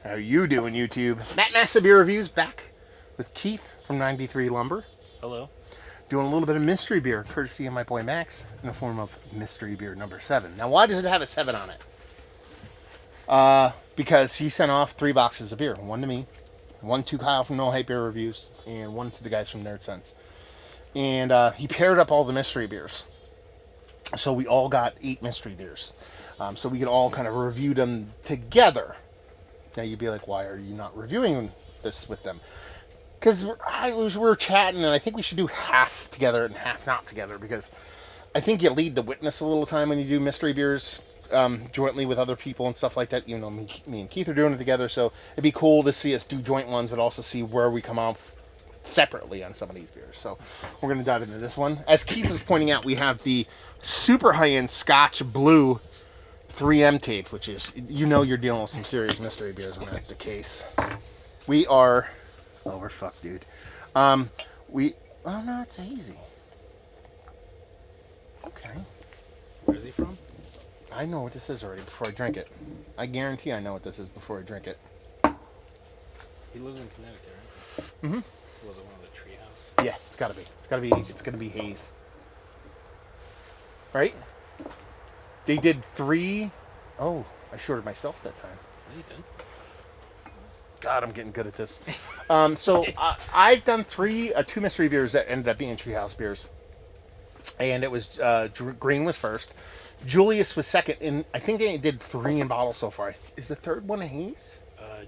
How you doing, YouTube? Matt Massa Beer Reviews back with Keith from 93 Lumber. Hello. Doing a little bit of mystery beer, courtesy of my boy Max, in the form of mystery beer number 7. Now, why does it have a 7 on it? Because he sent off 3 boxes of beer. 1 to me, 1 to Kyle from No Hype Beer Reviews, and 1 to the guys from Nerd Sense. And he paired up all the mystery beers. So we all got 8 mystery beers. So we could all kind of review them together. Now you'd be like, why are you not reviewing this with them? Because we were chatting, and I think we should do half together and half not together, because I think you lead the witness a little time when you do mystery beers jointly with other people and stuff like that. You know, me and Keith are doing it together, so it'd be cool to see us do joint ones, but also see where we come out separately on some of these beers. So we're going to dive into this one. As Keith was pointing out, we have the super high-end Scotch Blue 3M tape, which is, you know, you're dealing with some serious mystery beers when that's the case. We are, oh, we're fucked, dude. Oh no, it's hazy. Okay. Where is he from? I know what this is already before I drink it. I guarantee I know what this is before I drink it. He lives in Connecticut, right? Mm-hmm. Was it one of the Treehouse? Yeah, it's gotta be. It's gonna be Haze. Right? They did 3. Oh, I shorted myself that time. No, you didn't. God, I'm getting good at this. So I've done 2 mystery beers that ended up being Treehouse beers, and it was Green was first, Julius was second, and I think they did 3 in bottle so far. Is the third one a Haze?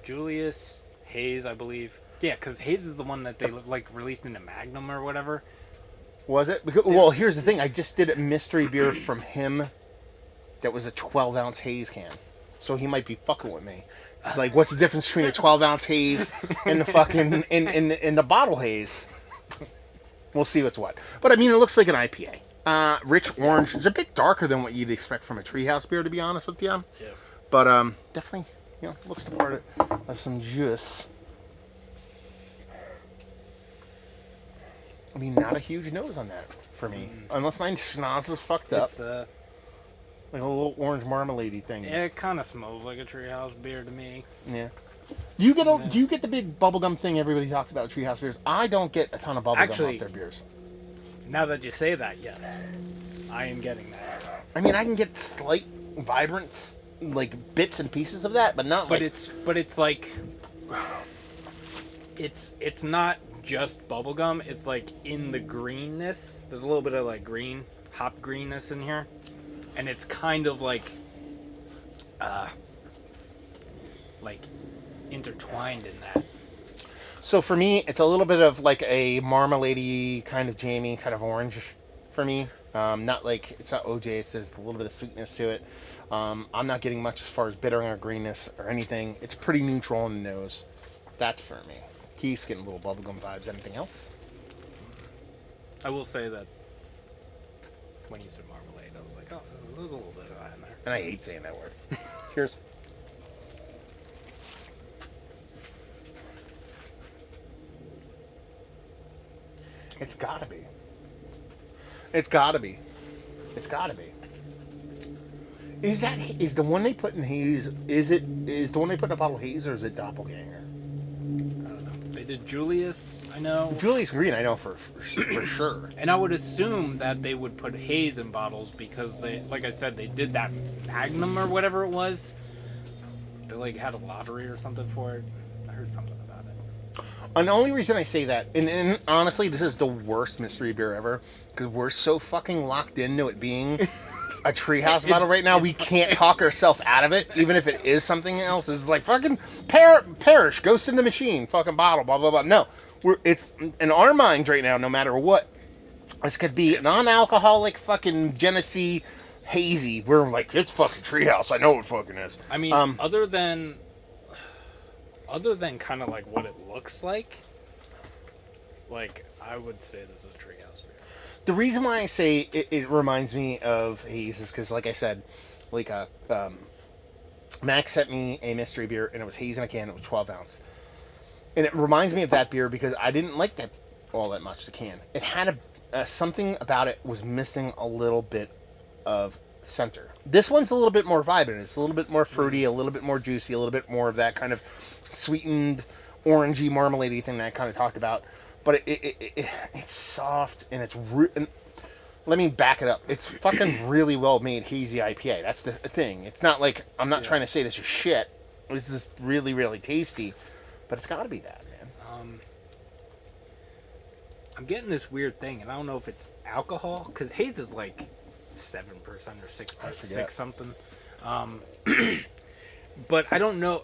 Julius, Haze, I believe. Yeah, because Haze is the one that they like released in a Magnum or whatever. Was it? Because, well, here's the thing. I just did a mystery beer from him that was a 12-ounce Haze can. So he might be fucking with me. It's like, what's the difference between a 12-ounce Haze and the fucking in the bottle Haze? We'll see what's what. But I mean, it looks like an IPA. Rich orange. It's a bit darker than what you'd expect from a Treehouse beer, to be honest with you. Yeah. But definitely, you know, looks the part of some juice. I mean, not a huge nose on that for me, unless my schnoz is fucked up. It's Like a little orange marmalade-y thing. yeah, it kind of smells like a Treehouse beer to me. Yeah. Do you get the big bubblegum thing everybody talks about Treehouse beers? I don't get a ton of bubblegum off their beers. Now that you say that, yes, I am getting that. I mean, I can get slight vibrance, like bits and pieces of that, but not But like... it's like it's not just bubblegum. It's like in the greenness. There's a little bit of like green, hop greenness in here. And it's kind of like intertwined in that. So for me, it's a little bit of like a marmalade-y kind of jammy, kind of orange for me. Not like, it's not OJ, it's just a little bit of sweetness to it. I'm not getting much as far as bitter or greenness or anything. It's pretty neutral in the nose. That's for me. Keith's getting little bubblegum vibes. Anything else? I will say that when you said marmalade, I was like, oh, there's a little bit of that in there. And I hate saying that word. Cheers. It's gotta be. It's gotta be. It's gotta be. Is the one they put in Haze, is the one they put in a bottle of Haze, or is it Doppelganger? I don't know. They did Julius, I know. Julius Green, I know for sure. And I would assume that they would put Haze in bottles because they, like I said, they did that Magnum or whatever it was. They like had a lottery or something for it. I heard something about it. And the only reason I say that, and honestly, this is the worst mystery beer ever, because we're so fucking locked into it being a Treehouse bottle right now, we can't talk ourselves out of it, even if it is something else. It's like fucking perish, Ghost in the Machine, fucking bottle, blah, blah, blah. No, it's in our minds right now, no matter what. This could be non-alcoholic fucking Genesee hazy. We're like, it's fucking Treehouse. I know what fucking is. I mean, other than kind of like what it looks like I would say this is a Treehouse beer. The reason why I say it reminds me of Haze is because, like I said, like Max sent me a mystery beer, and it was Haze in a can. It was 12 ounce, and it reminds me of that beer because I didn't like that all that much. The can, it had something about it was missing a little bit of center. This one's a little bit more vibrant. It's a little bit more fruity, a little bit more juicy, a little bit more of that kind of sweetened, orangey, marmalade-y thing that I kind of talked about. But it's soft and it's and let me back it up. It's fucking really well made hazy IPA. That's the thing. It's not like I'm not trying to say this is shit. This is really really tasty, but it's got to be that, man. I'm getting this weird thing, and I don't know if it's alcohol because haze is like 7% or 6 something. But I don't know.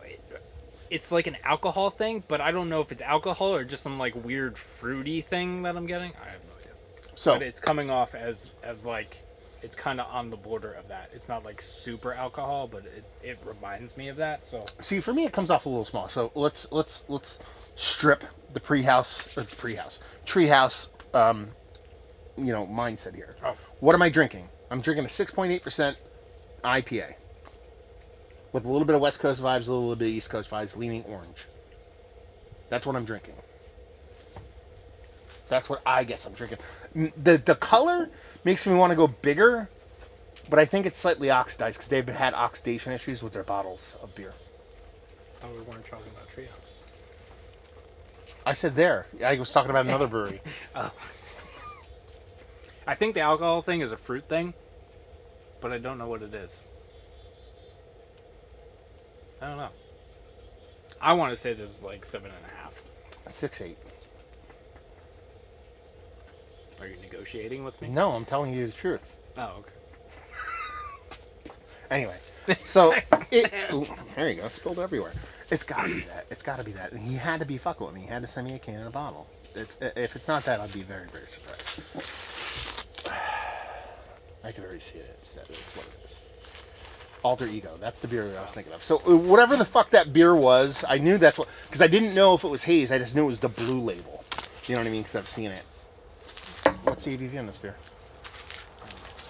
It's like an alcohol thing, but I don't know if it's alcohol or just some like weird fruity thing that I'm getting. I have no idea. So but it's coming off as like it's kind of on the border of that. It's not like super alcohol, but it reminds me of that. So see, for me, it comes off a little small. So let's strip the Treehouse, mindset here. Oh. What am I drinking? I'm drinking a 6.8% IPA with a little bit of West Coast vibes, a little bit of East Coast vibes, leaning orange. That's what I'm drinking. That's what I guess I'm drinking. The color makes me want to go bigger, but I think it's slightly oxidized because they've had oxidation issues with their bottles of beer. I thought we weren't talking about Treehouse. I said there. I was talking about another brewery. Oh. I think the alcohol thing is a fruit thing, but I don't know what it is. I don't know. I want to say this is like 7.5. 6.8. Are you negotiating with me? No, I'm telling you the truth. Oh, okay. Anyway, so there you go, spilled everywhere. It's got to be that. It's got to be that. And he had to be fucking with me. He had to send me a can and a bottle. If it's not that, I'd be very, very surprised. I can already see it. It's what it is. Alter Ego. That's the beer that I was thinking of. So whatever the fuck that beer was, I knew that's what, because I didn't know if it was haze. I just knew it was the blue label. You know what I mean? Because I've seen it. What's the ABV on this beer?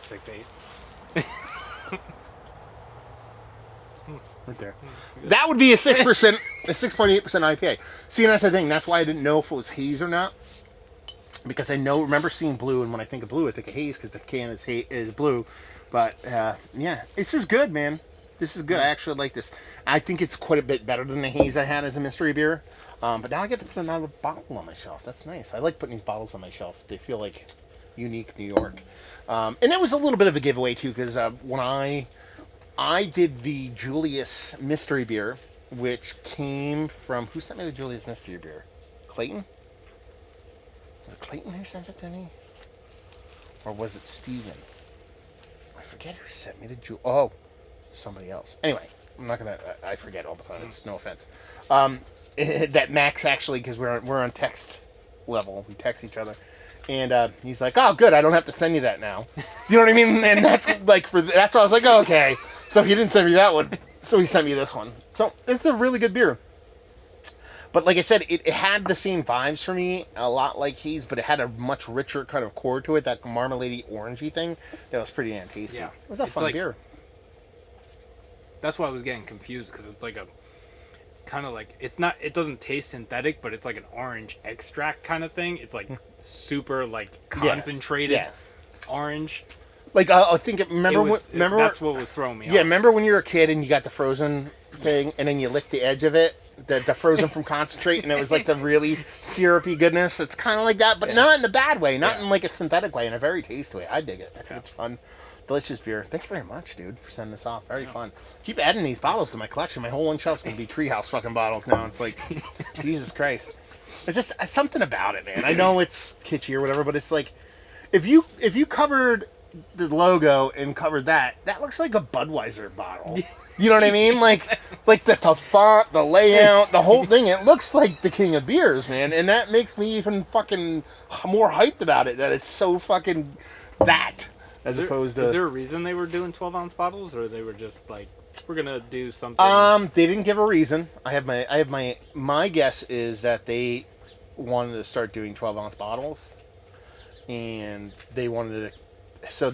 6.8. Right there. That would be a 6%, a 6.8% IPA. See, and that's the thing. That's why I didn't know if it was haze or not. Because remember seeing blue, and when I think of blue, I think of haze because the can is blue. But yeah, this is good, man. This is good. I actually like this. I think it's quite a bit better than the haze I had as a mystery beer. But now I get to put another bottle on my shelf. That's nice. I like putting these bottles on my shelf. They feel like unique New York. And that was a little bit of a giveaway too, because when I did the Julius mystery beer, which came from, who sent me the Julius mystery beer? Clayton? Was it Clayton who sent it to me? Or was it Steven? I forget who sent me the somebody else. Anyway, I'm not gonna. I forget all the time. It's no offense. That Max actually, because we're on text level. We text each other, and he's like, "Oh, good. I don't have to send you that now." You know what I mean? And that's like that's why I was like, oh, "Okay." So he didn't send me that one. So he sent me this one. So it's a really good beer. But like I said, it had the same vibes for me, a lot like haze, but it had a much richer kind of core to it, that marmalade-y, orangey thing. That was pretty damn tasty. Yeah. It was a fun beer. That's why I was getting confused, because it's like kind of like, it doesn't taste synthetic, but it's like an orange extract kind of thing. It's like super like concentrated orange. Like I think remember that's what was throwing me off. Yeah, remember when you were a kid and you got the frozen thing and then you licked the edge of it, the frozen from concentrate, and it was like the really syrupy goodness. It's kind of like that, but not in a bad way, not in like a synthetic way, in a very tasty way. I dig it. I think it's fun. Delicious beer. Thank you very much, dude, for sending this off. Very fun. Keep adding these bottles to my collection. My whole one shelf's gonna be Treehouse fucking bottles now. It's like, Jesus Christ. It's just something about it, man. I know it's kitschy or whatever, but it's like, if you covered the logo and covered that looks like a Budweiser bottle. You know what I mean? Like the font, the layout, the whole thing. It looks like the king of beers, man. And that makes me even fucking more hyped about it. That it's so fucking that. Opposed to. Is there a reason they were doing 12-ounce bottles, or they were just like, we're gonna do something? They didn't give a reason. My guess is that they wanted to start doing 12-ounce bottles, and they wanted to. So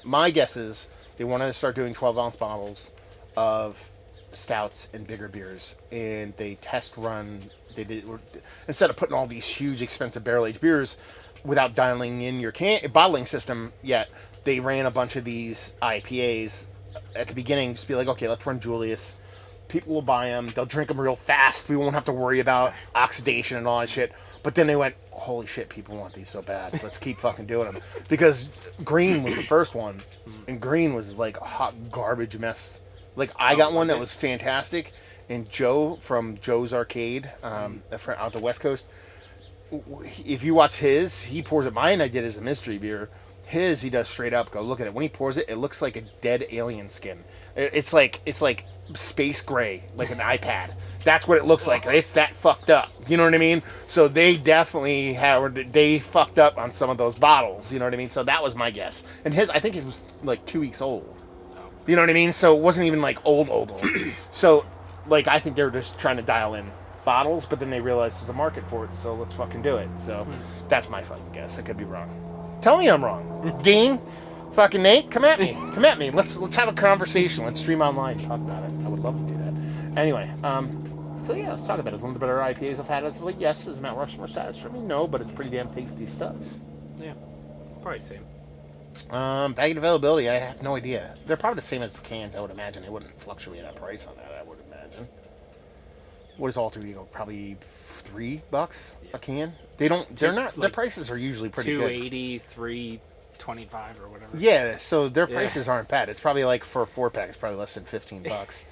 my guess is they wanted to start doing 12-ounce bottles of stouts and bigger beers, and they test run. They did, instead of putting all these huge expensive barrel aged beers without dialing in your bottling system yet, they ran a bunch of these IPAs at the beginning. Just be like, okay, let's run Julius. People will buy them. They'll drink them real fast. We won't have to worry about oxidation and all that shit. But then they went, holy shit, people want these so bad. Let's keep fucking doing them. Because Green was the first one, and Green was like a hot garbage mess. Like, I got one that was fantastic, and Joe from Joe's Arcade, out the West Coast, if you watch his, he pours it. Mine I did as a mystery beer. His, he does straight up. Go look at it. When he pours it, it looks like a dead alien skin. It's like space gray, like an iPad. That's what it looks like. It's that fucked up. You know what I mean? So they definitely they fucked up on some of those bottles. You know what I mean? So that was my guess. And his, I think his was like 2 weeks old. You know what I mean? So it wasn't even like old. So, like, I think they were just trying to dial in bottles, but then they realized there's a market for it, so let's fucking do it. So that's my fucking guess. I could be wrong. Tell me I'm wrong. Dean, fucking Nate, come at me. Let's have a conversation. Let's stream online, talk about it. I would love to do that. Anyway, so yeah, let's talk about it. It's one of the better IPAs I've had as of late. Yes, is Mount Rushmore status for me? No, but it's pretty damn tasty stuff. Yeah, probably same. Bag availability, I have no idea. They're probably the same as the cans, I would imagine. They wouldn't fluctuate on price on that, I would imagine. What is Alter Ego? Probably $3 a can. They're not. Their prices are usually pretty good. $2.80, $3.25 or whatever. Yeah, so their prices aren't bad. It's probably like for a 4-pack, it's probably less than $15.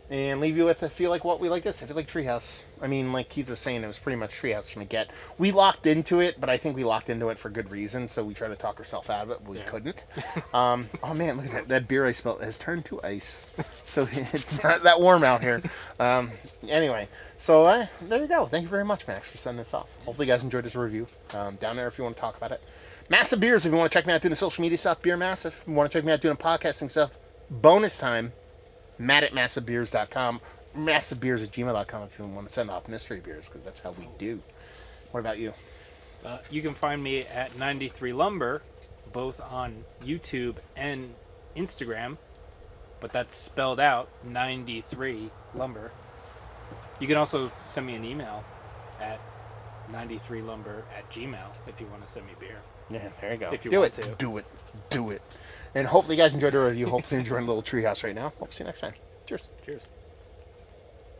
And leave you with, I feel like what we like this. I feel like Treehouse. I mean, like Keith was saying, it was pretty much Treehouse from the get. We locked into it, but I think we locked into it for good reason. So we tried to talk ourselves out of it, but we couldn't. Oh man, look at that! That beer I smelled has turned to ice. So it's not that warm out here. Anyway, so there you go. Thank you very much, Max, for sending this off. Hopefully, you guys enjoyed this review. Down there, if you want to talk about it. Massive Beers, if you want to check me out doing the social media stuff. Beer Massive. If you want to check me out doing podcasting stuff. Bonus time. Matt at massivebeers.com, massivebeers@gmail.com if you want to send off mystery beers, because that's how we do. What about you? You can find me at 93 Lumber, both on YouTube and Instagram, but that's spelled out 93 Lumber. You can also send me an email at 93lumber@gmail if you want to send me beer. Yeah, there you go. If you do want it. to. Do it. And hopefully you guys enjoyed the review. Hopefully you're enjoying a little Treehouse right now. Hope to see you next time. Cheers. Cheers.